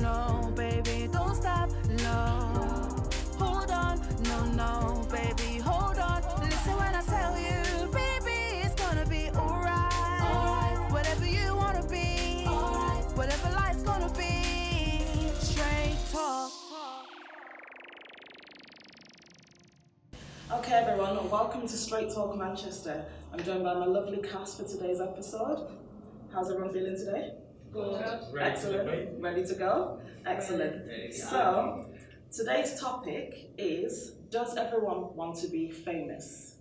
no, baby, don't stop, no. Hold on, no, no, baby, hold on. Listen when I tell you, baby, it's gonna be alright. Whatever you wanna be, whatever life's gonna be. Straight talk. Okay everyone, welcome to Str8 Talk Manchester. I'm joined by my lovely cast for today's episode. How's everyone feeling today? Good. Excellent. Ready to go? Excellent. So, today's topic is, does everyone want to be famous?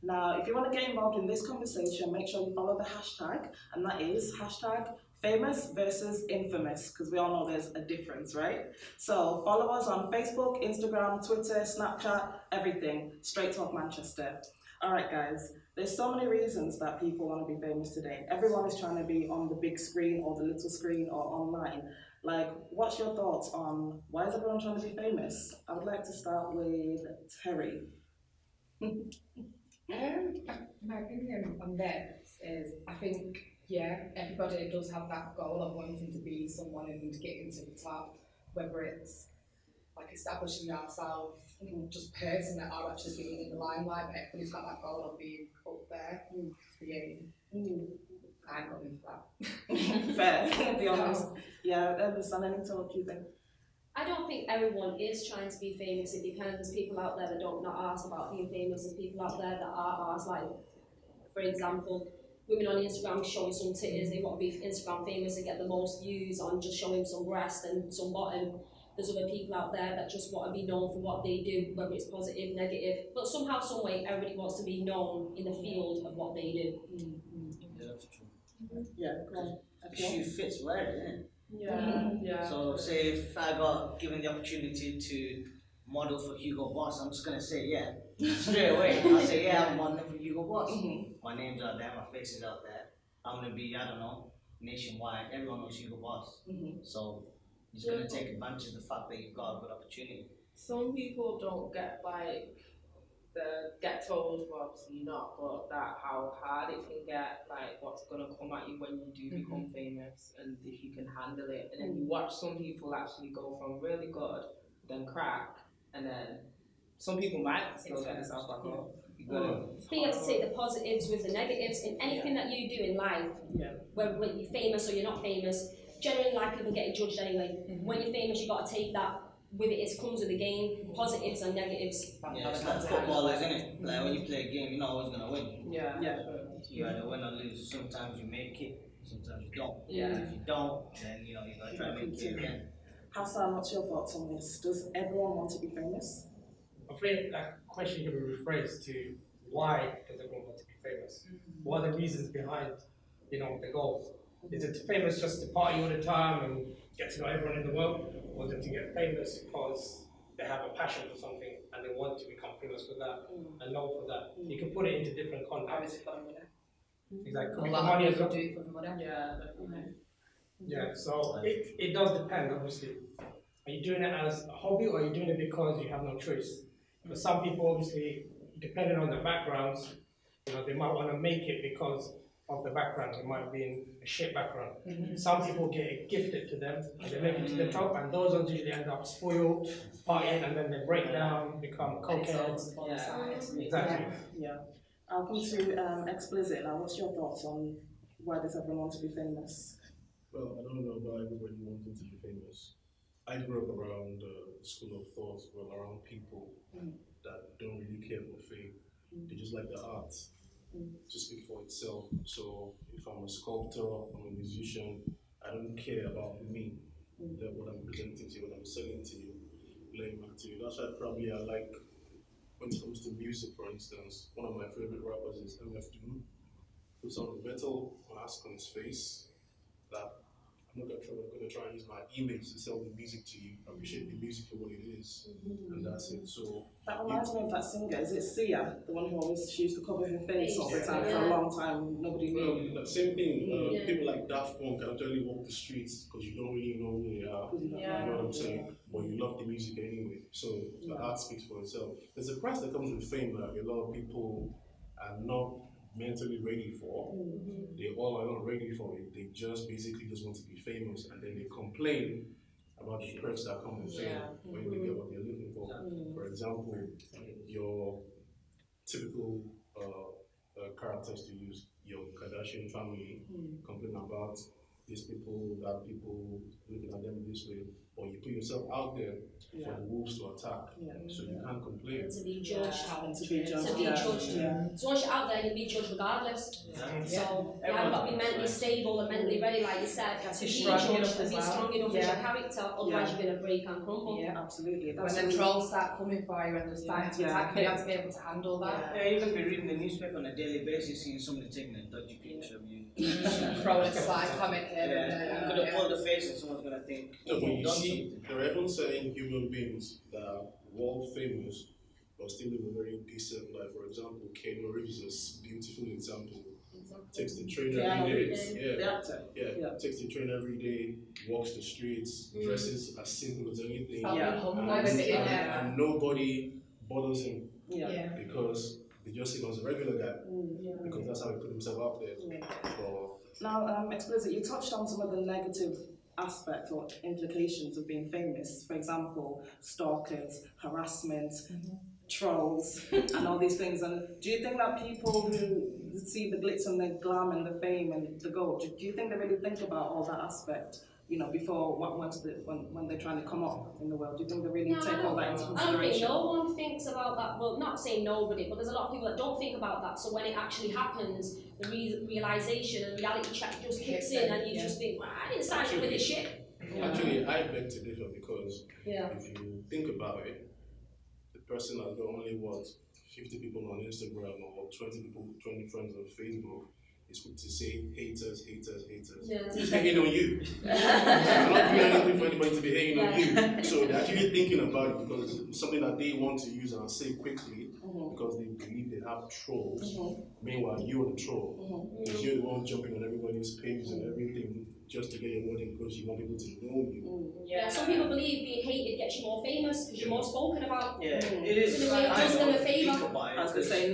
Now, if you want to get involved in this conversation, make sure you follow the hashtag, and that is hashtag famous versus infamous, because we all know there's a difference, right? So follow us on Facebook, Instagram, Twitter, Snapchat, everything, Str8 Talk Manchester. All right, guys, there's so many reasons that people want to be famous today. Everyone is trying to be on the big screen or the little screen or online. Like, what's your thoughts on why is everyone trying to be famous? I would like to start with Terry. My opinion on this is, I think, yeah, everybody does have that goal of wanting to be someone and getting to the top, whether it's like establishing yourself, just person or actually being in the limelight, but everybody's got that goal of being up there, being. I got into that. Fair, to be honest. Yeah, I understand. Any thought you think? I don't think everyone is trying to be famous. It depends. There's people out there that don't not ask about being famous. There's people out there that are asked, like, for example, women on Instagram showing some titties. They want to be Instagram famous and get the most views on just showing some breast and some bottom. There's other people out there that just want to be known for what they do, whether it's positive, negative. But somehow, some way, everybody wants to be known in the field of what they do. Yeah, that's true. Yeah, go on. Shoe fits wear it, isn't it? Yeah. So say if I got given the opportunity to model for Hugo Boss, I'm just gonna say yeah. Straight away. I'll say yeah, I'm modeling for Hugo Boss. My name's out there, my face is out there. I'm gonna be, I don't know, nationwide. Everyone knows Hugo Boss. So you're just gonna take advantage of the fact that you've got a good opportunity. Some people don't get told, well obviously not, but that how hard it can get, like what's gonna come at you when you do become famous, and if you can handle it. And then you watch some people actually go from really good, then crack, and then some people might still get themselves back up. You have to take the positives with the negatives in anything that you do in life. Whether you're famous or you're not famous, generally like people getting judged anyway. When you're famous, you got to take that with it. It comes with the game, positives and negatives. Yeah, it's like football, isn't it? Like when you play a game, you're not always gonna win. Yeah. You either win or lose. Sometimes you make it, sometimes you don't. Yeah. And if you don't, then you gotta try to make it again. Hassan, what's your thoughts on this? Does everyone want to be famous? I think that question can be rephrased to why does everyone want to be famous? What are the reasons behind, the goals? Is it famous just to party all the time and get to know everyone in the world? Or is it to get famous because they have a passion for something and they want to become famous for that and known for that? You can put it into different contexts. Exactly. Could be for money as well. Yeah, so it does depend, obviously. Are you doing it as a hobby or are you doing it because you have no choice? For some people, obviously, depending on their backgrounds, they might want to make it because of the background. It might be in a shit background. Some people get it gifted to them and they make it to the top, and those ones usually end up spoiled, partying, and then they break down, become cokeheads. Exactly. Yeah. I'll come to Explicit now. What's your thoughts on why does everyone want to be famous? Well, I don't know about everybody wanting to be famous. I grew up around a school of thought, around people that don't really care for fame. They just like the arts to speak for itself. So if I'm a sculptor, I'm a musician, I don't care about me, that what I'm presenting to you, what I'm selling to you, laying back to you. That's why probably I like, when it comes to music, for instance, one of my favorite rappers is MF Doom, who's on a metal mask on his face that I'm going to try and use my image to sell the music to you. I appreciate the music for what it is, and that's it. So that reminds me of that singer. Is it Sia, the one who always used to cover her face all the time for a long time? Nobody knew. The same thing. People like Daft Punk can tell you walk the streets because you don't really know who they are. You know what I'm saying? But you love the music anyway. So the art speaks for itself. There's a price that comes with fame that a lot of people are not mentally ready for. They all are not ready for it. They just basically just want to be famous, and then they complain about the perks that come with fame when they get what they're looking for. For example, your typical characters to use, your Kardashian family complain about these people, that people looking at them this way, or you put yourself out there for the wolves to attack, so you can't complain. And to be judged. To be judged. To be judged. So once you're out there, you'll be judged regardless. So you have got to be mentally stable and mentally ready, like you said, to be judged and be strong enough as your character, otherwise you're going to break and crumble. Yeah, absolutely. When the trolls start coming for you and just starting to attack you, you have to be able to handle that. Yeah, you're going to be reading the newspaper on a daily basis, seeing somebody taking a dodgy picture of you. Throwing a sly comment here and Yeah, there. you're going to pull the face and someone's going to think, No, but you done see, something. there are even certain human beings that are world famous but still live a very decent life. For example, Keanu Reeves is a beautiful example. Takes the train every day. The actor. Takes the train every day, walks the streets, dresses as simple as anything. And nobody bothers him because they just see him as a regular guy because that's how he put himself out there. Now, explicit, you touched on some of the negative aspects or implications of being famous. For example, stalkers, harassment, trolls, and all these things. And do you think that people who see the glitz and the glam and the fame and the gold, do you think they really think about all that aspect? You know, before when they're trying to come up in the world, do you think they really take all that into consideration? I don't think no one thinks about that. Well, not saying nobody, but there's a lot of people that don't think about that. So when it actually happens, the realization and reality check just kicks in, and you just think, well, I didn't sign up for this shit. Actually, I beg to differ because if you think about it, the person has got only 50 people on Instagram or 20 friends on Facebook. It's good to say haters. Who's hating on you? I'm not doing anything for anybody to be hating on you. So they're actually thinking about it because it's something that they want to use and say quickly because they believe they have trolls. Meanwhile, you're the troll. Because you're the one jumping on everybody's pages and everything just to get your word in because you want people to know you. Some people believe being hated gets you more famous because you're more spoken about. Yeah, it is. So in a way, it does them a favour. As they say,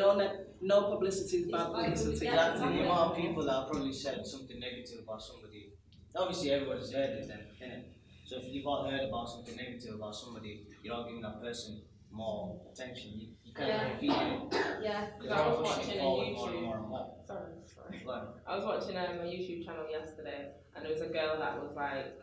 no publicity is bad publicity. Exactly. The amount of people that probably said something negative about somebody. Obviously, everybody's heard it then, innit? So if you've all heard about something negative about somebody, you're not giving that person more attention. You kind of feel it. Yeah. I was watching a YouTube. More. Sorry. I was watching a YouTube channel yesterday, and there was a girl that was like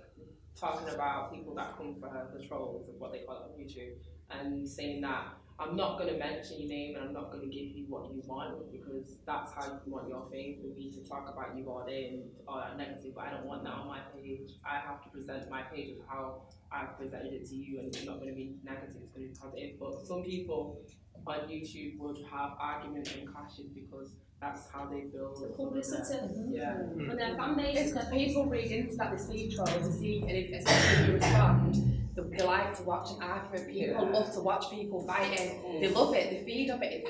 talking about people that come for her, the trolls, of what they call it on YouTube, and saying that I'm not going to mention your name and I'm not going to give you what you want because that's how you want your fame, for me to talk about you all day and all that negative, but I don't want that on my page. I have to present my page of how I've presented it to you, and it's not going to be negative, it's going to be positive. But some people on YouTube would have arguments and clashes because that's how they build publicity. And their fan base. It's because people read into that, they see trolls, they see, and especially if you respond, they like to watch an argument. People love to watch people fighting. They love it, they feed off it,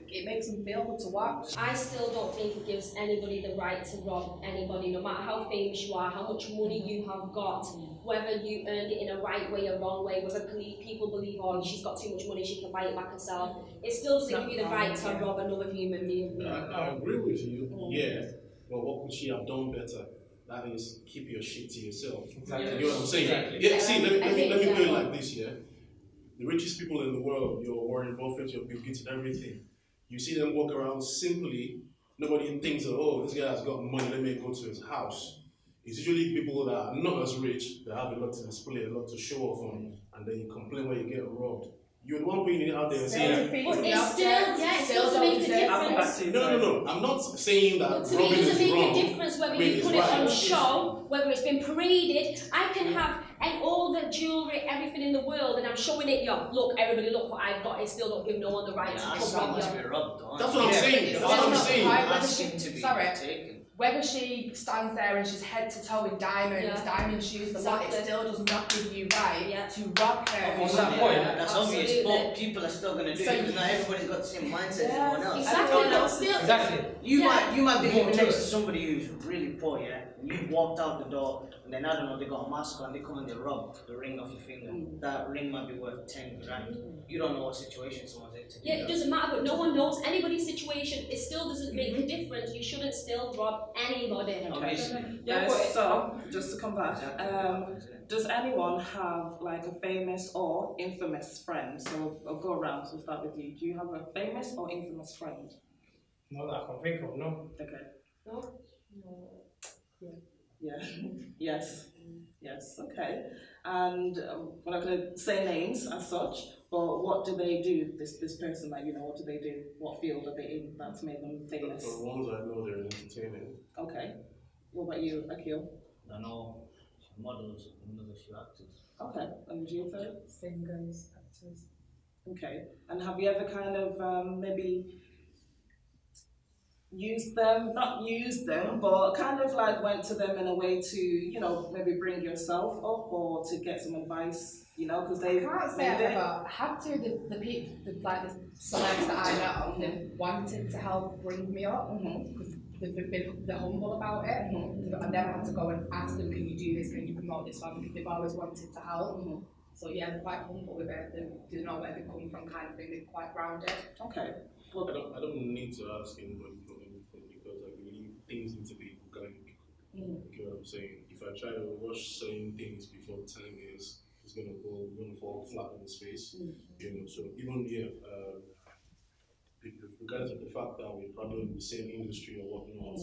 it makes them feel good to watch. I still don't think it gives anybody the right to rob anybody, no matter how famous you are, how much money you have got, whether you earned it in a right way or wrong way, whether people believe, oh, she's got too much money, she can buy it back herself. It still doesn't give you the right to rob another human being. I agree with you, but what could she have done better? That is, keep your shit to yourself. Exactly. You know what I'm saying? Exactly. Yeah, see, let me put it like this, The richest people in the world, your Warren Buffett, your Bill Gates and everything, you see them walk around simply, nobody thinks, oh, this guy has got money, let me go to his house. It's usually people that are not as rich, that have a lot to display, a lot to show off on, and then you complain when you get robbed. You're the one putting it out there and saying, but it still doesn't make a difference. No. I'm not saying that. But to me, it doesn't make a difference whether you put it on show, whether it's been paraded. I can have all the jewellery, everything in the world, and I'm showing it. Look, everybody, look what I've got. It still don't give no one the right to come rob you. That's what I'm saying. That's what I'm saying. Sorry. Whether she stands there and she's head to toe in diamond shoes, the lot, it still does not give you right to rob her. On that point, that's obvious, but people are still going to do it because not everybody's got the same mindset as everyone else. Exactly. You might be living next to somebody who's really poor, you've walked out the door, and then I don't know, they got a mask on, they come and they rub the ring off your finger. That ring might be worth 10 grand. You don't know what situation someone's in. Yeah, it doesn't matter, but no one knows anybody's situation. It still doesn't make a difference. You shouldn't still rob anybody. Yeah, so just to come back, does anyone have like a famous or infamous friend? So I'll go around. So we'll start with you. Do you have a famous or infamous friend? Not that I can think of, no. Okay. No? Yeah. Yes. Yes. Okay. And we're not going to say names as such, but what do they do? This person, like, you know, what do they do? What field are they in that's made them famous? The ones I know, they're entertaining. Okay. What about you, Akil? I know models and another few actors. Okay. And you, third? Singers, actors. Okay. And have you ever kind of maybe used them, not used them, but kind of like went to them in a way to, you know, maybe bring yourself up or to get some advice, you know, because they I can't say I've ever had to. The people, like the celebs that I know, they've wanted to help bring me up because they've been humble about it. I've never had to go and ask them, can you do this, can you promote this one, because they've always wanted to help. So yeah, they're quite humble with it. They know where they come from, kind of thing. They're quite grounded. Okay. Well, I don't need to ask anybody for anything because I believe things need to be organic. You know what I'm saying? If I try to rush certain things before the time is, it's gonna fall flat on its face. You know, so even regardless of the fact that we're probably in the same industry or whatnot,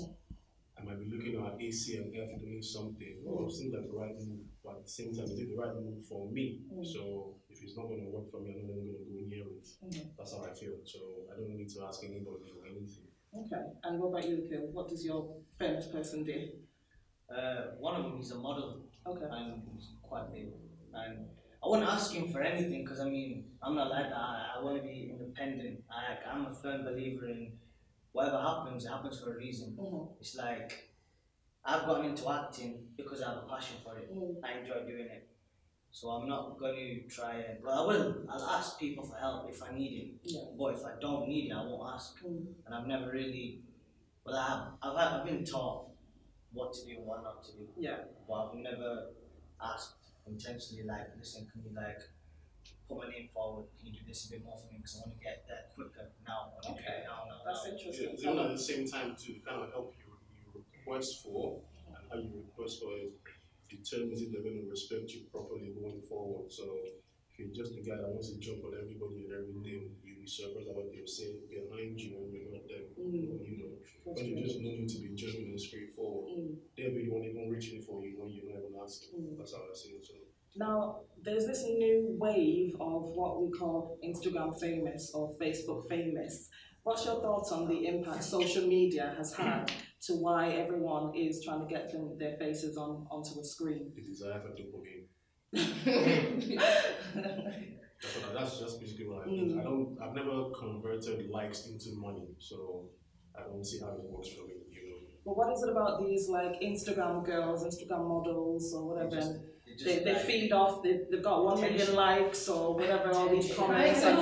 I might be looking at AC and F doing something. Well, it seems like the right move, but at the same time, is it the right move for me? So if it's not going to work for me, I'm not going to go near it. That's how I feel. So I don't need to ask anybody for anything. Okay. And what about you, Akil? What does your famous person do? One of them is a model. Okay. And he's quite big. And I wouldn't ask him for anything because I mean, I'm not like that. I want to be independent. I'm a firm believer in whatever happens, it happens for a reason. It's like, I've gotten into acting because I have a passion for it. I enjoy doing it. So I'm not going to try and, well, I'll ask people for help if I need it. But if I don't need it, I won't ask. And I've never really, well, I've been taught what to do and what not to do. But I've never asked intentionally, like, listen, can you like, put my name forward, can you do this a bit more for me because I want to get there quicker now. Okay, that's interesting. Yeah, at the same time to kind of help you request for, and how you request for it determines if they're going to respect you properly going forward. So if you're just the guy that wants to jump on everybody and everything, you'll be surprised at what they'll say behind you when you're not there. You know, when you just know you to be genuine and straightforward, they'll be the one even reaching for you when you're not even asking. That's how I see it. So. Now, there's this new wave of what we call Instagram famous or Facebook famous. What's your thoughts on the impact social media has had to why everyone is trying to get their faces onto a screen? The desire for dopamine. That's just basically what I think. I've never converted likes into money, so I don't see how it works for me, you know. But what is it about these like Instagram girls, Instagram models or whatever? They feed off, they've got 1 million likes or whatever, all these comments. They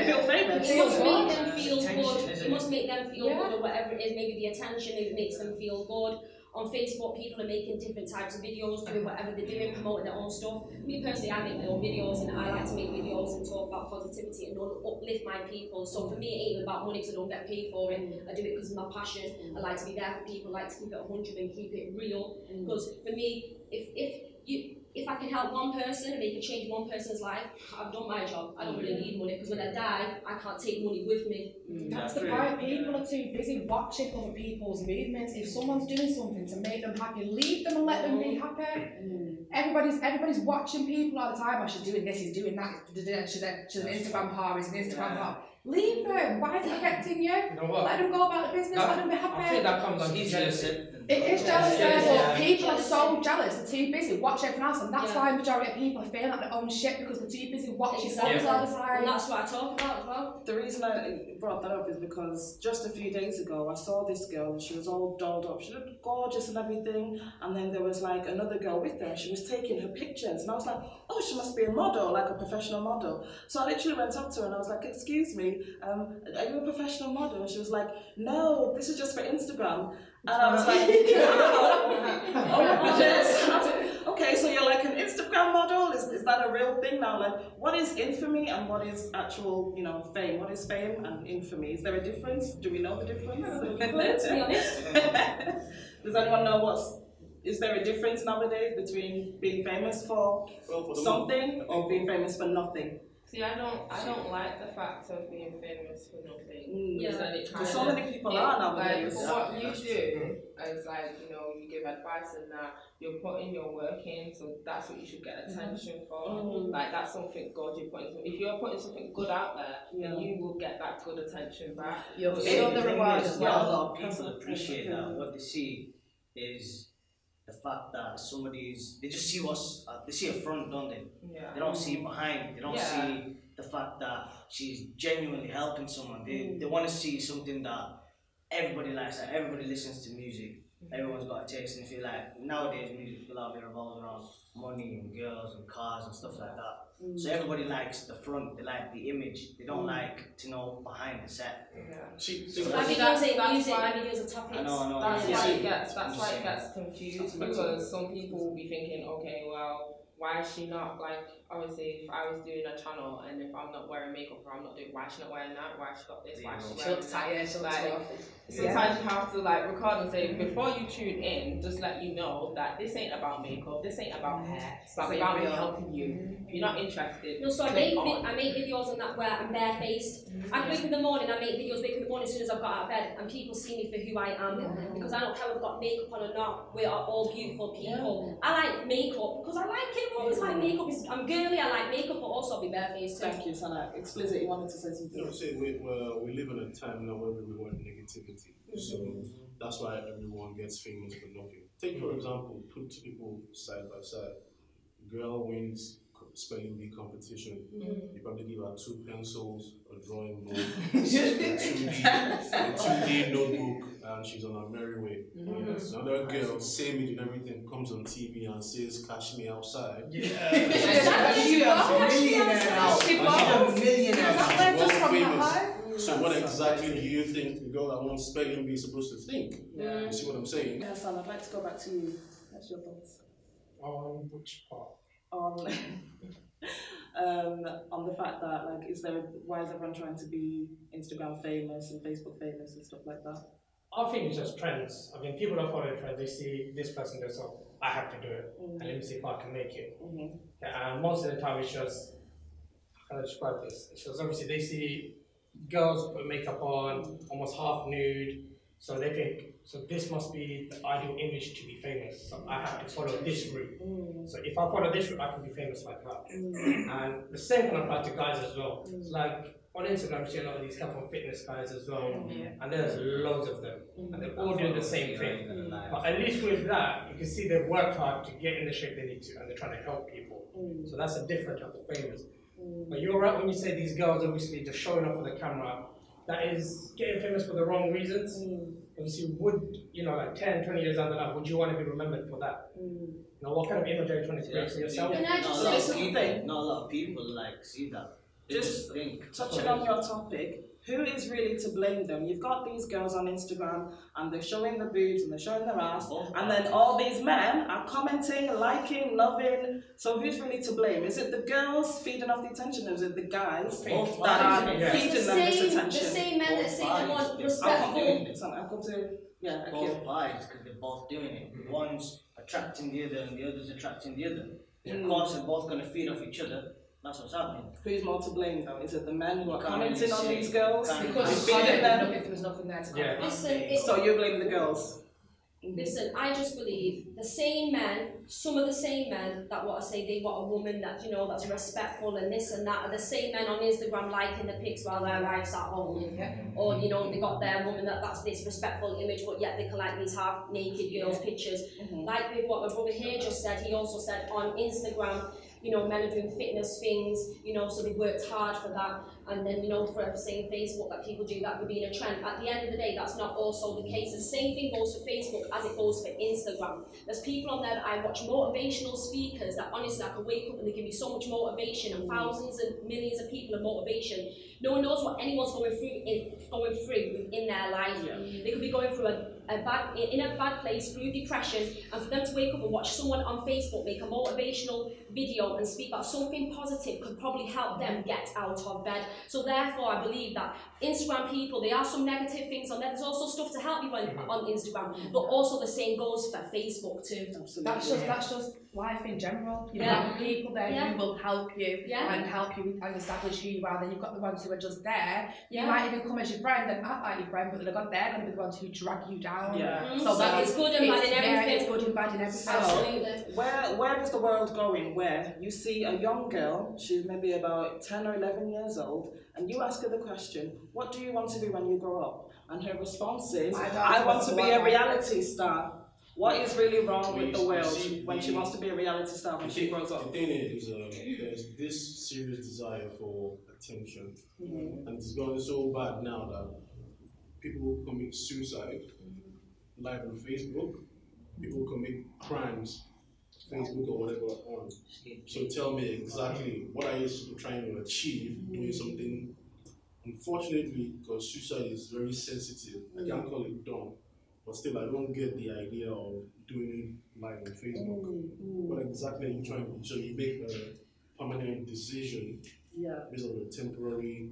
feel famous. It must make them feel good. It must make them feel good or whatever it is. Maybe the attention, maybe it makes them feel good. On Facebook, people are making different types of videos, doing whatever they're doing, promoting their own stuff. Me personally, I make my own videos and I like to make videos and talk about positivity and uplift my people. So for me, it ain't even about money because I don't get paid for it. I do it because of my passion. I like to be there for people, I like to keep it 100 and keep it real. Because for me, if I can help one person and make a change in one person's life, I've done my job. I don't really need money because when I die, I can't take money with me. That's the point. People are too busy watching other people's movements. If someone's doing something to make them happy, leave them and let them be happy. Everybody's watching people all the time. Oh, she's doing this, he's doing that. She's an Instagram whore, he's an Instagram whore. Leave them. Why is it affecting you? You know what? Let them go about the business. Let them be happy. I think that comes on jealousy. It is jealous there, but people are so jealous, they're too busy watching everyone else, and that's why the majority of people are feeling like their own shit because they're too busy watching others all the time. And that's what I talk about as well. The reason I brought that up is because just a few days ago I saw this girl and she was all dolled up. She looked gorgeous and everything, and then there was like another girl with her and she was taking her pictures, and I was like, oh, she must be a model, like a professional model. So I literally went up to her and I was like, excuse me, you, are you a professional model? And she was like, no, this is just for Instagram. And I was like, wow. Oh my goodness. Okay, so you're like an Instagram model? Is that a real thing now? Like, what is infamy and what is actual, you know, fame? What is fame and infamy? Is there a difference? Do we know the difference? To be honest. Does anyone know is there a difference nowadays between being famous for something or being famous for nothing? See, I don't like the fact of being famous for nothing. Yeah. Because so many people are nowadays. Like, what you do is like, you know, you give advice and that you're putting your work in, so that's what you should get attention for. Like, that's something good you're putting. If you're putting something good out there, then you will get that good attention back. You're the reward as well. A lot of people appreciate that. What they see is the fact that they just see they see a front, don't they? Yeah. They don't see behind. They don't see the fact that she's genuinely helping someone. They want to see something that everybody likes. That everybody listens to music. Everyone's got a taste, and if you like nowadays, music a lot of it revolves around money and girls and cars and stuff like that. So everybody likes the front. They like the image. They don't like to know behind the set. Yeah. My videos ain't music. My videos are topics. I know. That's why it gets confused, because some people will be thinking, okay, well, why is she not, like, obviously if I was doing a channel and if I'm not wearing makeup or I'm not doing, why is she not wearing that, why is she got this, why is she wearing that? Tired, Sometimes you have to like record and say, before you tune in, just let you know that this ain't about makeup, this ain't about hair, it's about me helping you. If you're not interested, no, so I make videos on that where I'm barefaced. I wake up in the morning, I make videos wake up in the morning as soon as I've got out of bed, and people see me for who I am, because I don't care if I've got makeup on or not. We are all beautiful people. I like makeup because I like it. I always like makeup. I'm girly, I like makeup, but also I'll be barefaced too. Thank you, Sana. Explicit, you wanted to say something? No, see, we live in a time now where we want negativity. So that's why everyone gets famous for nothing. Take, for example, put two people side by side. Girl wins spelling bee competition. You probably give her 2 pencils, a drawing book, a 2D notebook, and she's on her merry way. Another girl, same age and everything, comes on TV and says, "Cash me outside." She's a millionaire. So what exactly do you think the girl that wants spelling bee is supposed to think? You see what I'm saying? Yeah, Sam, I'd like to go back to you. What's your thoughts? On which part? On the fact that, like, why is everyone trying to be Instagram famous and Facebook famous and stuff like that? I think it's just trends. I mean, people don't follow the trends. They see this person does so, I have to do it, and let me see if I can make it. And most of the time, it's just, how do I describe this? It's just obviously they see girls put makeup on, almost half nude, so they think, so this must be the ideal image to be famous. So I have to follow this route. So if I follow this route, I can be famous like that. And the same can apply to guys as well. It's like on Instagram, you see a lot of these health and fitness guys as well, and there's loads of them, and they're all doing the same thing. But at least with that, you can see they've worked hard to get in the shape they need to, and they're trying to help people. So that's a different type of famous. But you're right when you say these girls obviously just showing off for the camera. That is getting famous for the wrong reasons. Obviously, like 10, 20 years after that, would you want to be remembered for that? You know, what kind of image are you trying to create for yourself? Can I just Not a lot of people see that. Just touching on your topic, who is really to blame them? You've got these girls on Instagram and they're showing their boobs and they're showing their ass, and then all these men are commenting, liking, loving. So who's really to blame? Is it the girls feeding off the attention, or is it the guys that are feeding them this attention? The same men that say they want respectful. I'll come to both sides, because they're both doing it. One's attracting the other and the other's attracting the other. Of course, they're both going to feed off each other. That's what's happening. Who's more to blame though? Is it the men who are commenting on these girls? Because feeding them? if there was nothing there to comment. Listen, so you blame the girls? Listen, I just believe the same men, some of the same men that want to say they want a woman that, that's respectful and this and that, are the same men on Instagram liking the pics while their wife's at home. Or, they got their woman that's this respectful image, but yet they can like these half-naked girls' pictures. Like with what my brother here just said, he also said on Instagram, men are doing fitness things, so they worked hard for that. And then, forever saying Facebook that people do that would be in a trend. At the end of the day, that's not also the case. The same thing goes for Facebook as it goes for Instagram. There's people on there that I watch, motivational speakers, that honestly I can wake up and they give me so much motivation, and thousands and millions of people of motivation. No one knows what anyone's going through in their life. Yeah. They could be going through a bad place through depression, and for them to wake up and watch someone on Facebook make a motivational video and speak about something positive could probably help them get out of bed. So therefore I believe that Instagram people, there are some negative things on there. There's also stuff to help you on Instagram, but also the same goes for Facebook too. Absolutely. That's just life in general. You Yeah. have people there who will help you and help you and establish who you are. Then you've got the ones who are just there. You might even come as your friend and act like your friend, but they're going to be the ones who drag you down. Yeah. So So it's good and bad in everything. Yeah, it's good and bad in everything. So, Absolutely. where is the world going where you see a young girl, she's maybe about 10 or 11 years old, and you ask her the question, what do you want to be when you grow up? And her response is, I want to be a reality star. What is really wrong with the world when she wants to be a reality star when she grows up? The thing is, there's this serious desire for attention, and it's gotten so bad now that people commit suicide live on Facebook. People commit crimes, Facebook or whatever on. So tell me exactly what are you trying to achieve doing something. Unfortunately, because suicide is very sensitive, I can't call it dumb, but still I don't get the idea of doing it live on Facebook. What exactly are you trying to do? So you make a permanent decision based on a temporary,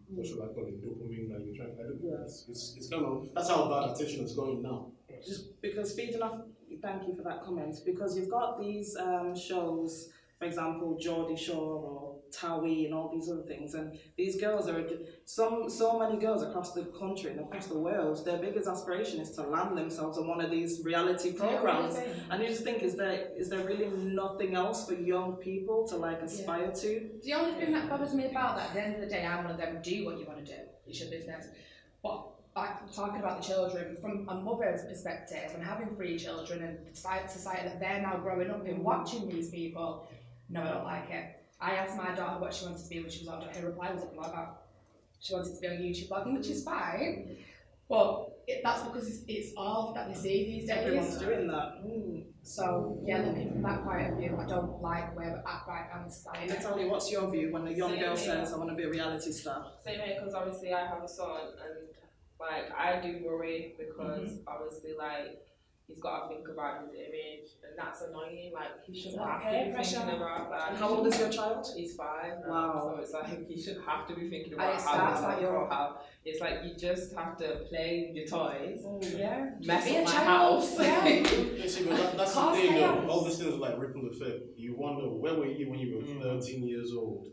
what should I call it, dopamine that you're trying to do. It's kind of, that's how bad attention is going now. Just because, speaking of, thank you for that comment, because you've got these shows, for example, Geordie Shore or Towie and all these other things, and these girls are, so many girls across the country and across the world, their biggest aspiration is to land themselves on one of these reality programs. And you just think, is there really nothing else for young people to like aspire to? The only thing that bothers me about that, at the end of the day, I'm one of them, do what you want to do, it's your business. But like, talking about the children, from a mother's perspective, and having 3 children and society that they're now growing up in, watching these people, no, I don't like it. I asked my daughter what she wanted to be when she was older. Her reply was a blogger. She wanted to be on YouTube blogging, which is fine, but that's because it's all that we see these days. Everyone's doing that. So yeah, looking from that point of view, I don't like where we're at right now in society. Natalie, what's your view when a young girl says, I want to be a reality star? Same here, because obviously I have a son, and like I do worry because obviously like he's got to think about his image, and that's annoying. Like he shouldn't have to be thinking about that. And how old is your child? He's 5 now, Wow. so it's like you should have to be thinking And about it starts how like you're- how. It's like you just have to play with your toys, Yeah. mess Be up a my child, house. yeah. Yes, but that's the Cause thing though, chaos. all these things are like ripple effect. You wonder, where were you when you were 13 years old?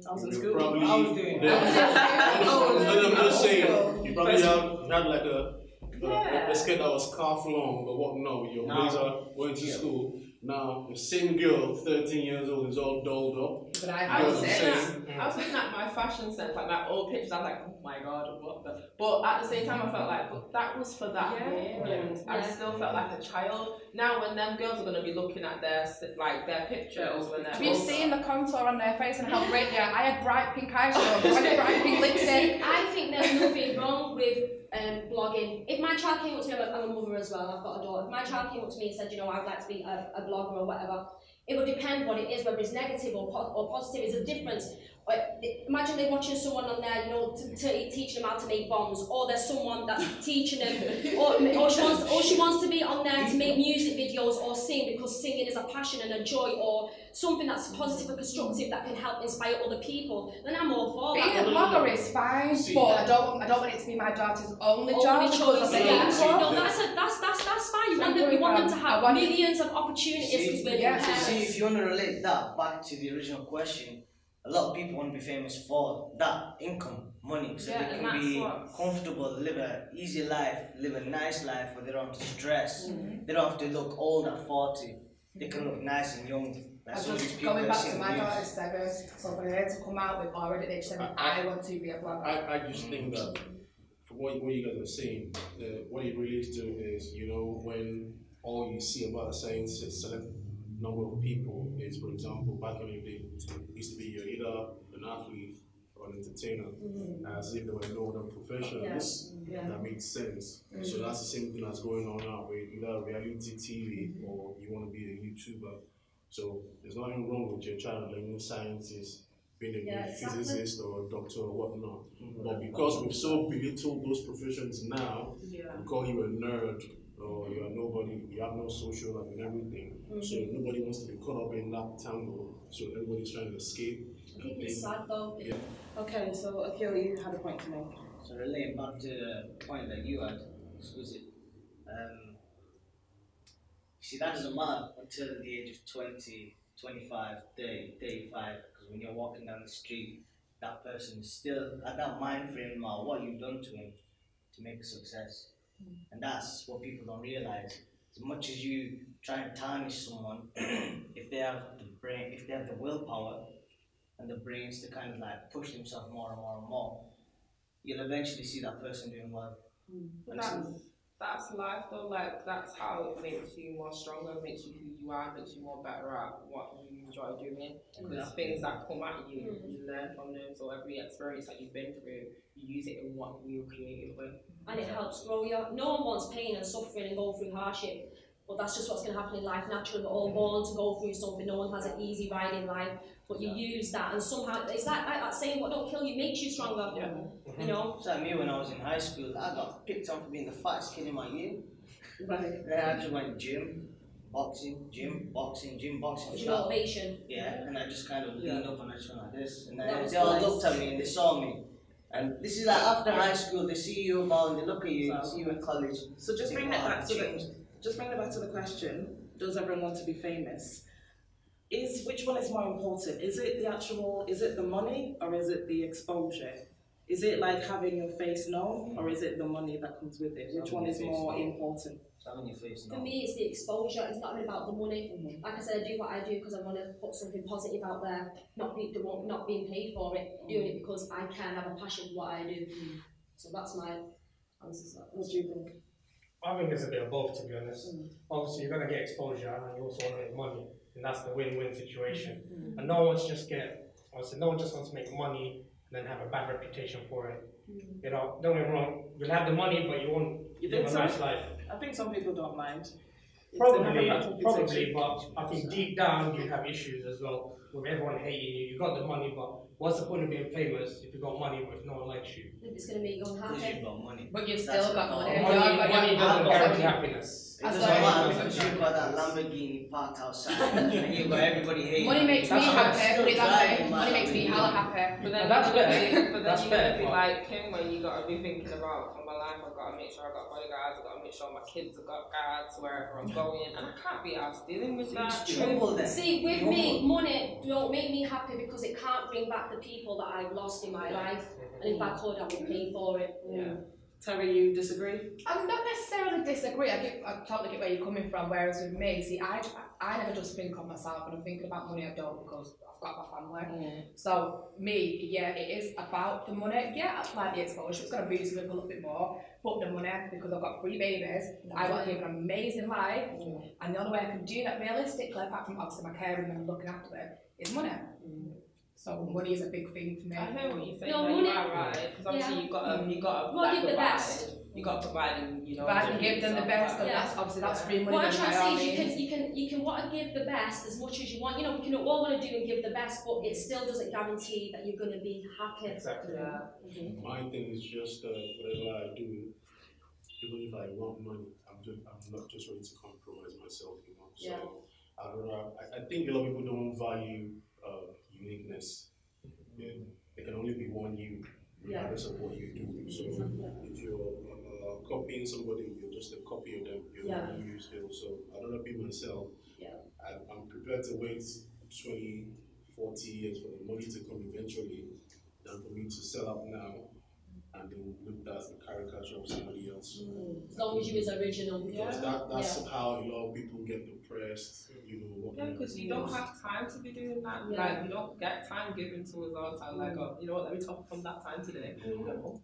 I was in You school. probably, I was doing I'm just saying, you probably First- had like a skirt that was calf long, but what no, your blazer going to school. Now, the same girl, 13 years old, is all dolled up. But I was Yeah. saying, I was looking at my fashion sense, like my old pictures. I was like, oh my god, what the? But at the same time, I felt like, but that was for that moment. I still felt like a child. Now, when them girls are gonna be looking at their pictures when they're have you older. seen the contour on their face and how great they are? I had bright pink eyeshadow, I had bright pink lipstick. I think there's nothing wrong with blogging. If my child came up to me, I'm a mother as well, I've got a daughter. If my child came up to me and said, you know, I'd like to be a blogger or whatever, it would depend what it is, whether it's negative or positive. It's a difference. Imagine they're watching someone on there, you know, teaching them how to make bombs, or there's someone that's teaching them, or she wants to be on there to make music videos or sing because singing is a passion and a joy, or something that's positive and constructive that can help inspire other people. Then I'm all for Being that. a blogger is fine, but I don't want it to be my daughter's only job because of the choice. income. No, that's fine. You want them to have millions of opportunities because we're their parents. See, if you want to relate that back to the original question, a lot of people want to be famous for that income, money, so they can be comfortable, live an easy life, live a nice life where they don't have to stress. They don't have to look old at 40. They can look nice and young. Like some of these people Going I've back seen to on my news. daughter's 7, so for her to come out with already at age 7, I want to be a blogger. I just think that for what you guys are saying, what it relates to is, you know, when all you see about a select number of people is, for example, back in the day, it used to be you're either an athlete an entertainer, as if there were no other professions that made sense. So that's the same thing that's going on now with either reality TV or you want to be a YouTuber. So there's nothing wrong with your child learning sciences, being a good physicist or a doctor or whatnot. But because we've so belittled those professions now, we call you a nerd or you're nobody, you have no social life and everything. So nobody wants to be caught up in that tangle. So everybody's trying to escape. I think it's sad though. Yeah. Okay, so Akil, you had a point to make. So relating back to the point that you had, see, that doesn't matter until the age of 20, 25, 30, 35, because when you're walking down the street, that person is still at that mind frame about what you've done to him to make a success. And that's what people don't realize. As much as you try and tarnish someone, if they have the brain, if they have the willpower and the brains to kind of like push themselves more and more and more, you'll eventually see that person doing well. That's life though, like that's how it makes you more stronger, makes you who you are, makes you more better at what you enjoy doing. Because things that come at you, you learn from them. So every experience that you've been through, you use it in what you created with. And it helps grow you. No one wants pain and suffering and going through hardship, but that's just what's going to happen in life naturally. We're all born to go through something. No one has an easy ride in life, but you use that and somehow, it's like that saying, what don't kill you makes you stronger. You know? It's like me when I was in high school, I got picked on for being the fattest kid in my year. Right. Then I just went gym, boxing, gym, boxing, gym, boxing. It's motivation. Yeah, and I just kind of leaned up and I just went like this. And That then was they all nice. looked at me and they saw me. And this is like after high school, they see you about and they look at you, they see you in college. So just bring it back to the question, does everyone want to be famous? Which one is more important? Is it the money or is it the exposure? Is it like having your face known or is it the money that comes with it? Which one is more important? Having your face For known. me, it's the exposure. It's not really about the money. Like I said, I do what I do because I want to put something positive out there, not being paid for it, doing it because I can have a passion for what I do. So that's my answer to that. What do you think? I think it's a bit of both, to be honest. Obviously, you're going to get exposure and you also want to make money, and that's the win-win situation. And no one just wants to make money and then have a bad reputation for it. You know, don't get me wrong, you'll have the money, but you won't live a nice life. I think some people don't mind. Probably, but I think deep down you have issues as well with everyone hating you. You got the money, but what's the point of being famous if you got money but if no one likes you? It's going to make you Because unhappy. you've got money. But you've still got money. Money doesn't guarantee happiness. It doesn't matter because you've got that Lamborghini parked outside and you've got everybody hating. Money makes me happy, put it that way. Money makes me hella happy. But then that's fair. But then That's you fair, gotta be but- like him where you gotta be thinking about, for my life I've gotta make sure I've got bodyguards, I've gotta make sure my kids have got guards wherever I'm going, and I can't be asked dealing with that. See, with me, money don't make me happy because it can't bring back the people that I've lost in my life. And if I could, I would pay for it. Terry, you disagree? I don't necessarily disagree. I totally get where you're coming from. Whereas with me, see, I never just think of myself when I'm thinking about money. I don't, because I've got my family. So me, yeah, it is about the money. Yeah, I like the exposure. It's going to boost me up a little bit more. But the money, because I've got 3 babies, I want to live an amazing life. And the only way I can do that realistically, apart from obviously my caring and looking after them, is money. So money is a big thing for me. I hear what you're saying, No, you money- are right, because obviously you gotta Well, give the provide. best. You gotta provide and If I can give them the best, then that's obviously that's free money. What I'm then trying to by all say is means. you can want to give the best as much as you want. You know, we can all want to do and give the best, but it still doesn't guarantee that you're going to be happy. Exactly. My thing is just whatever I do, even if I want money, I'm not just ready to compromise myself, you know. So I think a lot of people don't value uniqueness. There can only be one you, regardless of what you do. So if you're copying somebody, you're just a copy of them. You're not you still. So I don't know, be myself. I'm prepared to wait 20, 40 years for the money to come eventually, than for me to sell up now and then look at the caricature of somebody else. As long as you is original. Because that's how a lot of people get depressed, you know. Yeah, because you don't have time to be doing that. Like, you don't get time given to us all the time. Like, oh, you know what, let me talk from that time today.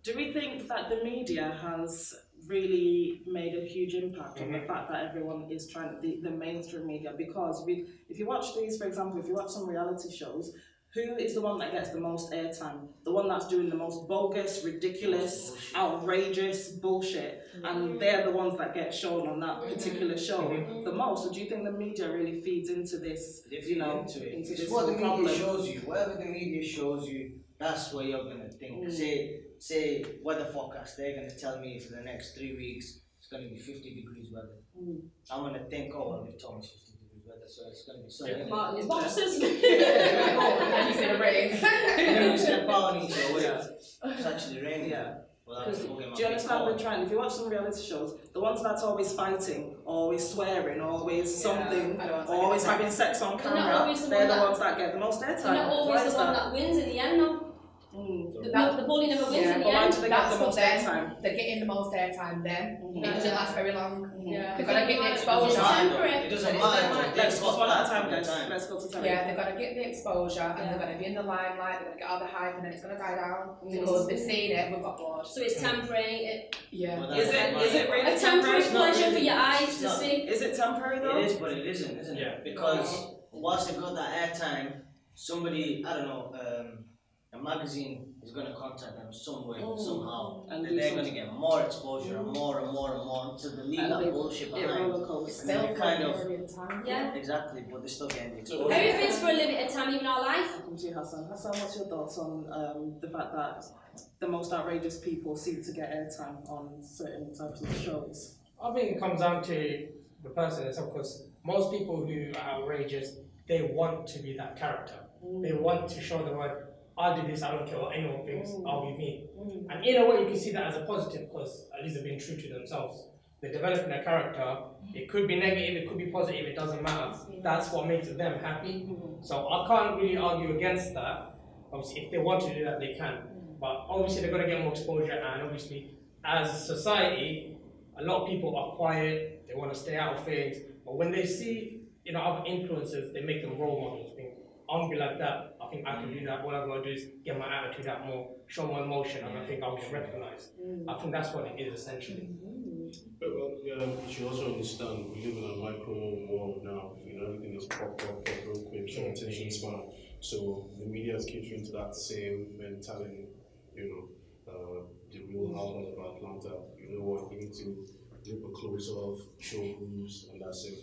Do we think that the media has really made a huge impact on the fact that everyone is trying, the mainstream media? Because if you watch these, for example, if you watch some reality shows, who is the one that gets the most airtime? The one that's doing the most bogus, ridiculous, outrageous bullshit. And they're the ones that get shown on that particular show the most. So do you think the media really feeds into this, into It's this what the problem? media shows you. Whatever the media shows you, that's what you're going to think. Say weather forecast, they're going to tell me for the next 3 weeks, it's going to be 50 degrees weather. I'm going to think, oh, well, they told me 50 degrees weather, so it's going to be sunny. Martin's boxes. And you see the rain. You step out and it's actually raining. Yeah. Well, Do you understand the trend? If you watch some reality shows, the ones that's always fighting, always swearing, always something, always having sex on camera, they're the ones that get the most airtime. They're not always the one that wins in the end, though. The bully never wins in the But why end. do they get the most airtime? They're getting the most airtime then. It doesn't last very long. Yeah. They've got to get the exposure. It's temporary. It doesn't matter. Let's go one at a time, guys. Let's go to Terry. Yeah, they've got to get the exposure and they're going to be in the limelight, they're going to get all the hype and then it's going to die down because they've seen it, we've got bored. So it's temporary. Yeah. Is it really A temporary temporary? pleasure for your eyes to see. Is it temporary though? It is, but it isn't it? Because whilst they've got that airtime, somebody, I don't know, a magazine is going to contact them some way, somehow, and they're going to get more exposure and more until they leave that bullshit behind. It's still kind of time. Yeah. Exactly, but they're still getting the exposure. Everything's for a limited time in our life. Welcome to you, Hassan. Hassan, what's your thoughts on the fact that the most outrageous people seem to get airtime on certain types of shows? I think it comes down to the person itself, because most people who are outrageous, they want to be that character. They want to show the world, I'll do this, I don't care what anyone thinks, I'll be me. And in a way you can see that as a positive because at least they're being true to themselves. They're developing a character, it could be negative, it could be positive, it doesn't matter. That's what makes them happy. So I can't really argue against that. Obviously if they want to do that they can. But obviously they're going to get more exposure, and obviously as society, a lot of people are quiet, they want to stay out of things. But when they see other influencers, they make them role models. I'm gonna be like that. I think I can do that. What I've got to do is get my attitude out more, show my emotion, and I think I'll get recognized. I think that's what it is essentially. Well, you should also understand we live in a micro world now. Everything is pop, real quick, short attention span. So the media is catering to that same mentality. The Real Housewives of Atlanta. You know what? You need to rip a close off, show boobs, and that's it.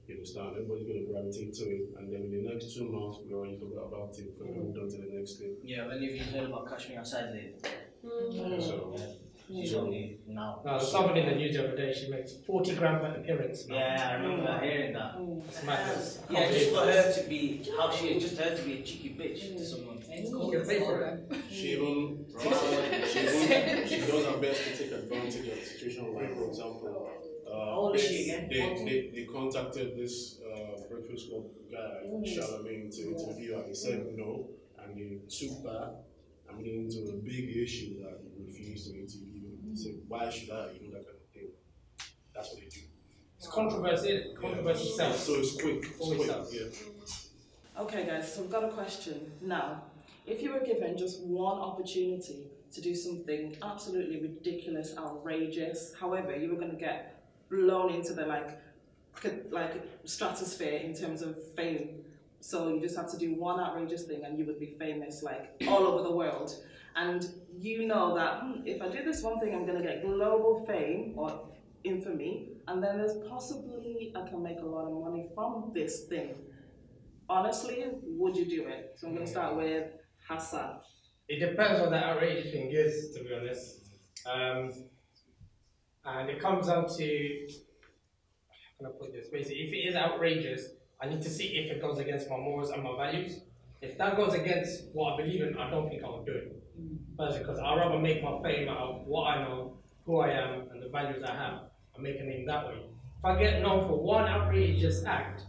You understand? Everybody's going to gravitate to it, and then in the next 2 months, we already forgot about it, and we moved on to the next thing. Yeah, when have you heard about Cash Me Outside lately? So only now. Now, there's somebody in the news the other day, she makes 40 grand per appearance. Yeah, I remember hearing that. It's madness. Yeah, just for her to be how she is, just her to be a cheeky bitch to someone. she does her best to take advantage of the situation. Like, for example, how old is she again? They contacted this Breakfast Club guy, Charlemagne, to interview her. He said no, and they took that and made it into a big issue that he refused to interview. He said, why should I? That kind of thing. That's what they do. It's controversy sells. So it's quick. Okay, guys, so we've got a question. Now, if you were given just one opportunity to do something absolutely ridiculous, outrageous, however, you were going to get blown into the like stratosphere in terms of fame. So you just have to do one outrageous thing and you would be famous like all over the world. And you know that if I do this one thing, I'm going to get global fame or infamy, and then there's possibly I can make a lot of money from this thing. Honestly, would you do it? So I'm going to start with Hassan. It depends what the outrageous thing is, to be honest. And it comes down to, how can I put this? Basically, if it is outrageous, I need to see if it goes against my morals and my values. If that goes against what I believe in, I don't think I would do it. Firstly, because I'd rather make my fame out of what I know, who I am, and the values I have, and make a name that way. If I get known for one outrageous act,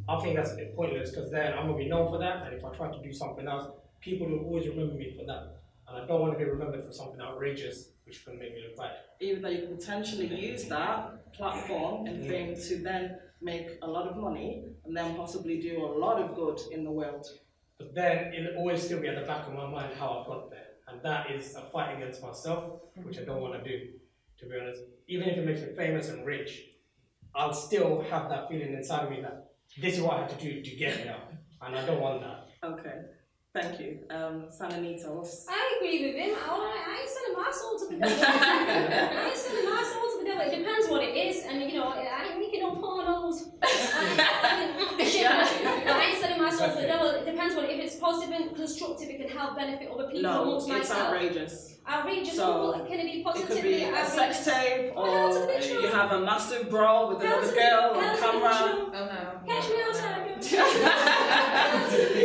I think that's a bit pointless, because then I'm going to be known for that, and if I try to do something else, people will always remember me for that. And I don't want to be remembered for something outrageous, which can make me look bad. Even though you can potentially use that platform and thing to then make a lot of money, and then possibly do a lot of good in the world. But then it'll always still be at the back of my mind how I got there. And that is a fight against myself, which I don't want to do, to be honest. Even if it makes me famous and rich, I'll still have that feeling inside of me that this is what I have to do to get there. And I don't want that. Okay. Thank you. Sananita, what's... I agree with him. I ain't selling my soul to the devil. I ain't selling my soul to the devil. It depends what it is, and you know, I ain't making no pornos. I ain't selling my soul to the devil. It depends what if it's positive and constructive. It can help benefit other people No, amongst it's myself. Outrageous. Outrageous. So, Well, can it be It positive? could be a sex tape, or you have a massive brawl with another girl on camera. Oh no. Catch me outside.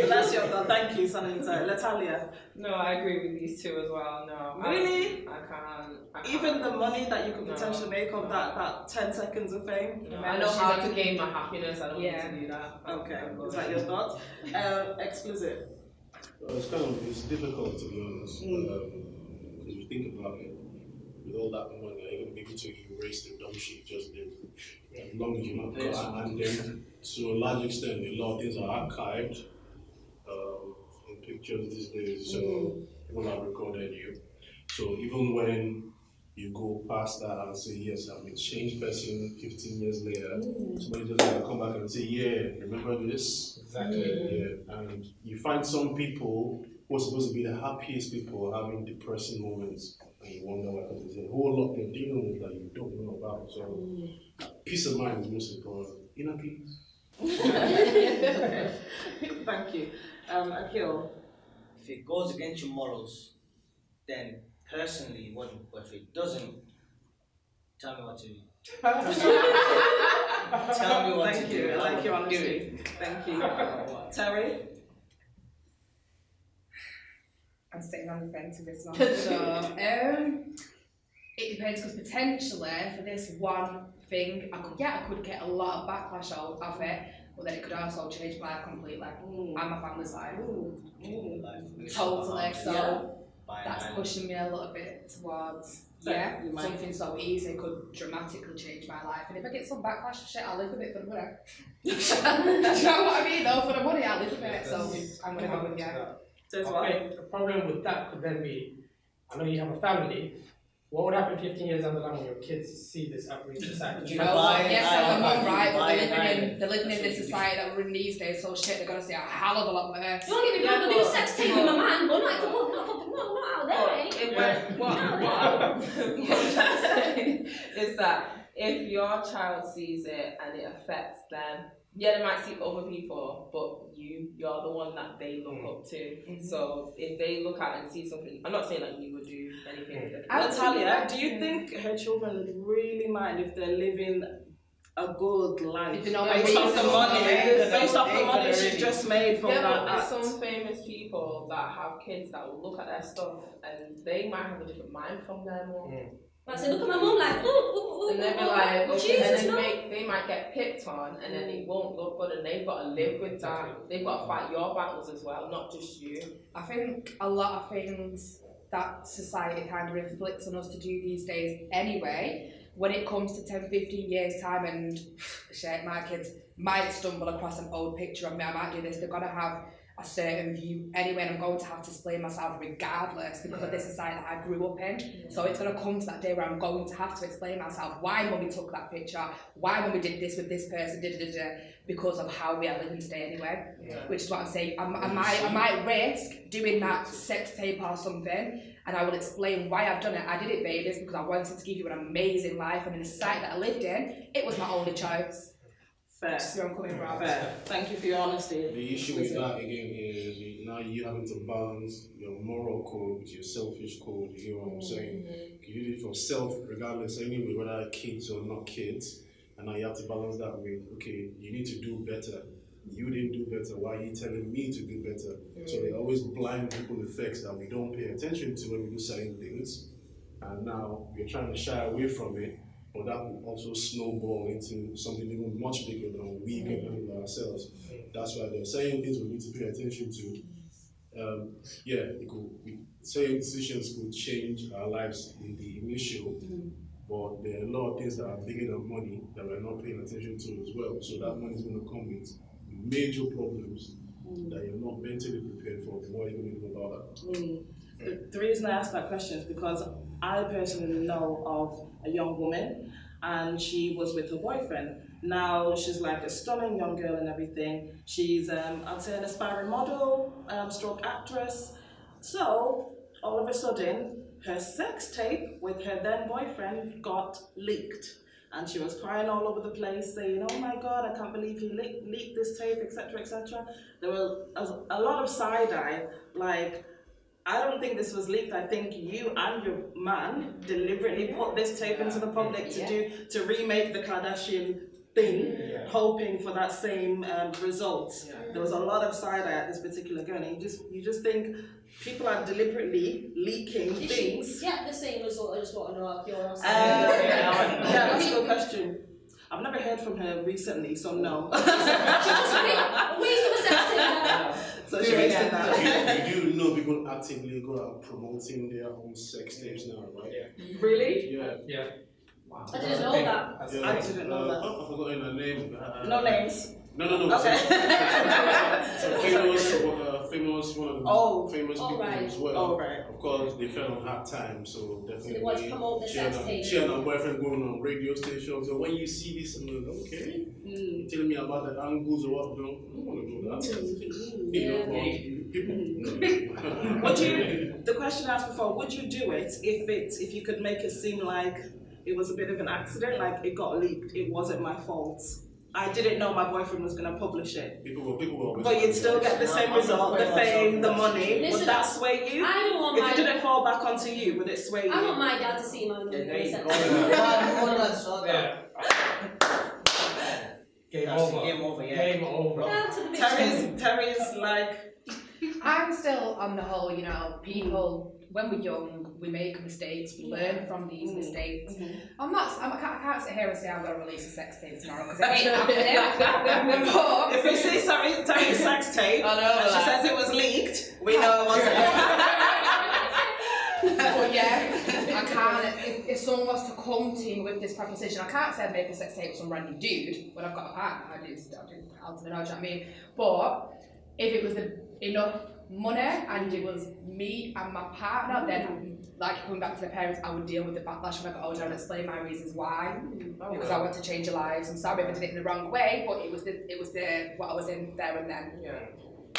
That's your thought. Thank you, Sanita. Latalia. No, I agree with these two as well. No, Really? I can't. Even the money that you could No. potentially make of that 10 seconds of fame? No, I know how to gain my happiness. I don't need to do that. Okay. Is that your thought? Explicit. Well, it's difficult to be honest. Because you think about it, with all that money, are you going to be able to erase the dumb shit you just did? As long as you're not caught. And then, to a large extent, a lot of things are archived in pictures these days, so people have recorded you. So even when you go past that and say, yes, I'm a changed person 15 years later, somebody just going to come back and say, yeah, remember this? Exactly. Yeah, and you find some people who are supposed to be the happiest people having depressing moments, and you wonder why, because there's a whole lot they're dealing with that you don't know about. So, peace of mind is most important. Inner peace. Thank you. Akil. If it goes against your morals, then personally it wouldn't. But if it doesn't, tell me what to do. Tell me what to do. I like your honesty. Thank you. Terry? I'm sitting on the fence with this one. So, it depends, because potentially for this one thing, I could get a lot of backlash out of it, but then it could also change my life completely and my family's life. Totally. So that's pushing me a little bit towards something so easy could dramatically change my life. And if I get some backlash, shit, I'll live with it for the money. Do you know what I mean? Though, for the money, I'll live with it. So I'm gonna go with Okay, the problem with that could then be, I know you have a family. What would happen 15 years down the line when your kids see this outrageous act? You know what? Yes, I'm a mum, right? But they're living in this society that we're in these days, so shit, they're gonna say a hell of a lot worse. Don't get me wrong, I do sex tape with my man, but not out there. What I'm saying is that if your child sees it and it affects them, yeah, they might see other people, but you're the one that they look up to. So if they look at and see something, I'm not saying that you would do anything different. Natalia, do you think her children would really mind if they're living a good life based off the money she just made from that there's act? some famous people that have kids that will look at their stuff and they might have a different mind from their mom. I said, look at my mum like, and they'll be like, Jesus, and then they might get picked on, and then it won't look good, and they've got to live with that. They've got to fight your battles as well, not just you. I think a lot of things that society kind of inflicts on us to do these days anyway, when it comes to 10, 15 years time and shit, my kids might stumble across an old picture of me, I might do this, they're going to have a certain view anyway, and I'm going to have to explain myself regardless because of this society that I grew up in. So it's going to come to that day where I'm going to have to explain myself why mummy took that picture, why mummy did this with this person, because of how we are living today anyway. Which is what I'm saying. I might risk doing that sex tape or something, and I will explain why I've done it. I did it, babies, because I wanted to give you an amazing life, and in the society that I lived in, it was my only choice. Fair. Fair. Thank you for your honesty. The issue with that again is now you having to balance your moral code with your selfish code. You know what I'm saying? You do it for self, regardless anyway, whether kids or not kids. And now you have to balance that with, okay, you need to do better. You didn't do better. Why are you telling me to do better? So they always blind people effects that we don't pay attention to when we do certain things. And now we're trying to shy away from it. But that will also snowball into something even much bigger than we can handle ourselves. That's why there are certain things we need to pay attention to. Certain decisions could change our lives in the initial, but there are a lot of things that are bigger than money that we're not paying attention to as well. So that money is going to come with major problems that you're not mentally prepared for. What are you going to do about that? The reason I ask that question is because I personally know of a young woman, and she was with her boyfriend, Now she's like a stunning young girl and everything. She's, I'd say, an aspiring model, stroke actress. So all of a sudden, her sex tape with her then boyfriend got leaked. And she was crying all over the place, saying, "Oh my God, I can't believe he leaked this tape, etc., etc." There was a lot of side-eye, like, I don't think this was leaked. I think you and your man deliberately put this tape into the public to remake the Kardashian thing, hoping for that same result. There was a lot of side-eye at this particular girl, and you just think people are deliberately leaking things. Yeah, the same result. I just want to know if you're Yeah, that's a good question. I've never heard from her recently, so no. So she makes it that. You do know people actively go out promoting their own sex tapes now, right? Yeah. Really? Yeah. Wow. I didn't know that. I didn't know that. I've forgotten her name. No names. No. Okay. Famous one of the famous people as well. Oh, right. Of course, they fell on hard times, so definitely. So they want to promote the sex tape. She and her boyfriend going on radio stations. So when you see this, I'm like, okay, telling me about the angles or what? No, I don't want to do that. Would you? The question I asked before: would you do it if you could make it seem like it was a bit of an accident, like it got leaked, it wasn't my fault? I didn't know my boyfriend was going to publish it. People will but you'd still get the same result, the fame, the money. Listen, would that sway you? I don't want if it didn't fall back onto you, would it sway you? I want my dad to see my Game over, yeah. Game over. Terry's like... I'm still on the whole, people, when we're young, we make mistakes, we learn from these mistakes. I can't sit here and say I'm going to release a sex tape tomorrow, because it ain't happening. If we see Terry's sex tape, and she says it was leaked, we know it wasn't. But yeah, I can't, if someone was to come to me with this proposition, I can't say I'd make a sex tape with some random dude when I've got a partner. I do ultimately know, do you know what I mean? But if it was enough money and it was me and my partner, then like coming back to the parents, I would deal with the backlash when I got older and explain my reasons why. Because I want to change your lives. I'm sorry if I did it in the wrong way, but it was what I was in there and then. Yeah.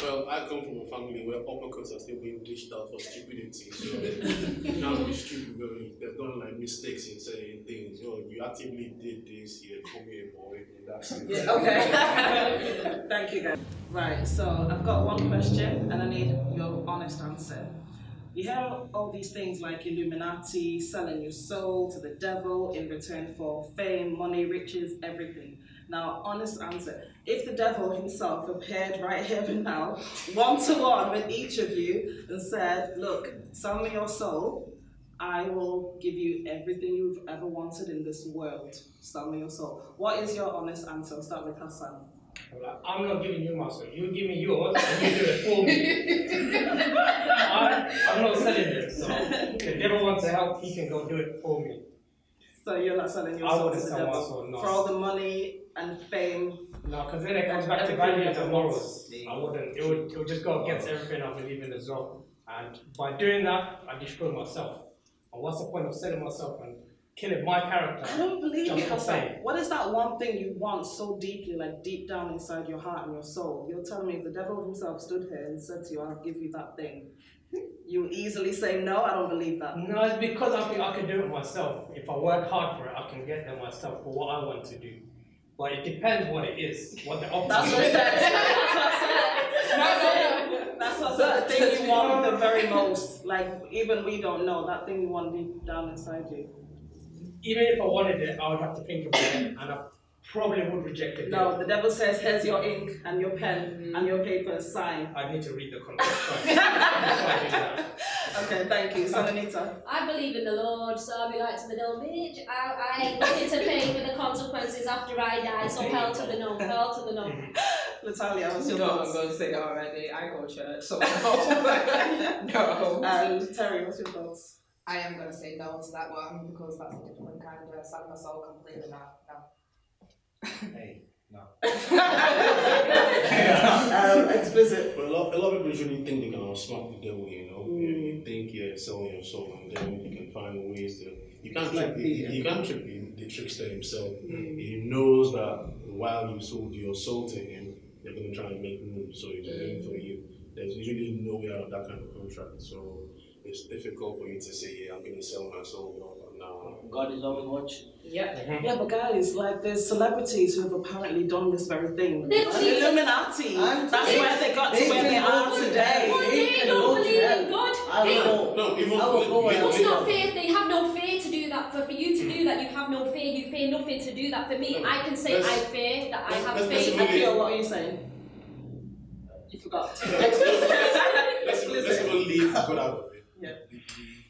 Well, I come from a family where uppercuts are still being dished out for stupidity. So you can't be stupid. They've done like mistakes in saying things. You actively did this here. Come here, boy. And that's it. Yeah, okay. Thank you, guys. Right. So I've got one question, and I need your honest answer. You hear all these things like Illuminati, selling your soul to the devil in return for fame, money, riches, everything. Now, honest answer. If the devil himself appeared right here and now, one-to-one with each of you, and said, "Look, sell me your soul, I will give you everything you've ever wanted in this world. Sell me your soul." What is your honest answer? I'll start with Hassan. I'm not giving you my soul. You give me yours and you do it for me. I'm not selling it. So if the devil wants to help, he can go do it for me. So you're not selling your soul to the devil for all the money and fame? No, because then it comes back to values and morals. I wouldn't. It would just go against everything I believe in as well. And by doing that, I destroy myself. And what's the point of selling myself and killing my character? I don't believe you, Hassan. What is that one thing you want so deeply, like deep down inside your heart and your soul? You're telling me if the devil himself stood here and said to you, "I'll give you that thing," you easily say no? I don't believe that. No, it's because I think I can do it myself. If I work hard for it, I can get there myself for what I want to do. But it depends what it is, what the option That's what it says. That's what the thing you want the very most. Like, even we don't know that thing you want deep down inside you. Even if I wanted it, I would have to think about it, and I probably would reject it. No, the devil says, "Here's your ink and your pen and your paper, sign." I need to read the contract first. Okay, thank you. Sananita. I believe in the Lord, so I'll be like to the devil, "Bitch, I ain't looking to pay for the consequences after I die, so hell to the no, hell to the no." Natalia, what's your I'm thoughts? going to say it already. I go to church, so no. No. And Terry, what's your thoughts? I am going to say no to that one, because that's a different kind of selling my soul completely. No. Hey, no. Explicit. But a lot of people usually think they can outsmart the devil, you know. You think you're selling your soul, and then you can find ways to you can't trick the trickster himself. He knows that while you sold your soul to him, they're going to try and make moves. So he's waiting for you. There's usually no way out of that kind of contract. So it's difficult for you to say, yeah, I'm going to sell my soul. No. God is always watching. Yeah. Yeah, but guys, like there's celebrities who have apparently done this very thing. They believe- Illuminati. That's where they got to where they are today. Well, they don't believe in God. It's not fair. They have no fear to do that. For you to do that, you have no fear. You fear nothing to do that. For me, I can say I fear that I have faith. Akio, what are you saying? You forgot. Let's go leave God out of it.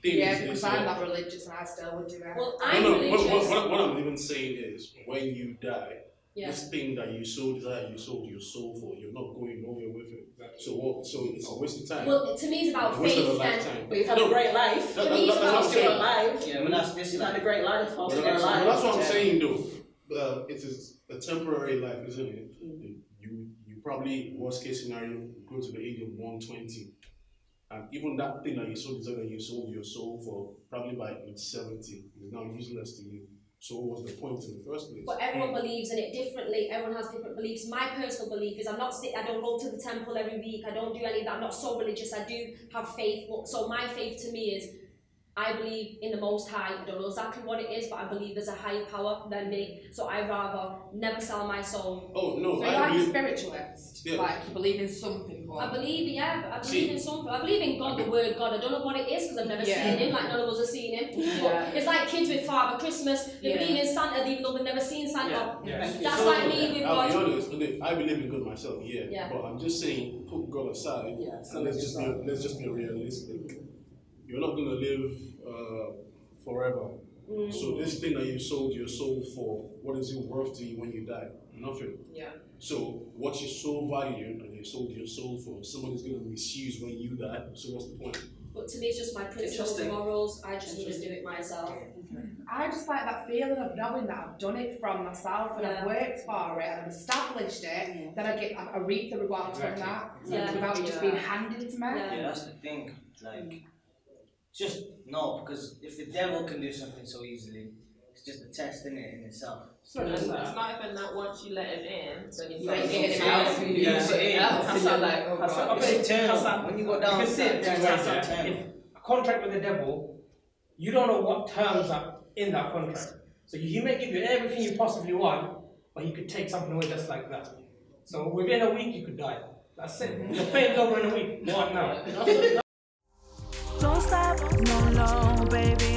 Yeah, because I'm not religious and I still would do that. Well, I'm religious. What I'm even saying is, when you die, Yeah. this thing that you sold your soul for, you're not going nowhere with it. So it's a waste of time. Well, to me, it's about A waste of a faith lifetime. and. But you've had a great life. That's me, it's what I'm about You're saying. alive. Yeah, but that's this. You've had a great life. Well, You're alive. that's what I'm saying, though. It is a temporary life, isn't it? You probably, worst case scenario, go to the age of 120. And even that thing that you sold your soul for, probably by age 70, is now useless to you. So what was the point in the first place? But everyone believes in it differently. Everyone has different beliefs. My personal belief is I don't go to the temple every week. I don't do any of that. I'm not so religious. I do have faith. So my faith to me is I believe in the Most High. I don't know exactly what it is, but I believe there's a higher power than me. So I'd rather never sell my soul. Oh, no. So you're like a spiritualist? Yeah. Like you believe in something? Or... I believe in something. I believe in God, the word God. I don't know what it is because I've never seen him, like none of us have seen him. Yeah. It's like kids with Father Christmas. They believe in Santa even though they've never seen Santa. That's like me with I'll God. be honest, I believe in God myself, but I'm just saying, put God aside, and let's just be realistic. You're not going to live forever. So this thing that you sold your soul for, what is it worth to you when you die? Nothing. Yeah. So what your soul valued and you sold your soul for, somebody's going to misuse when you die. So what's the point? But to me, it's just my principles and morals. I just need to do it myself. I just like that feeling of knowing that I've done it from myself and I've worked for it and I've established it. Then I reap the rewards from that without it just being handed to me. Yeah, that's the thing. Like, just no, because if the devil can do something so easily, it's just a test in itself. So it's not even that once you let him in, then you Like, start get getting him out. out. And you're like, oh god. It's eternal. When you go down, You can see it it's two ways, yeah. eternal. If a contract with the devil, you don't know what terms are in that contract. So he may give you everything you possibly want, but he could take something away just like that. So within a week you could die. That's it. Your fame's over in a week. What now? Don't stop, no, no, baby.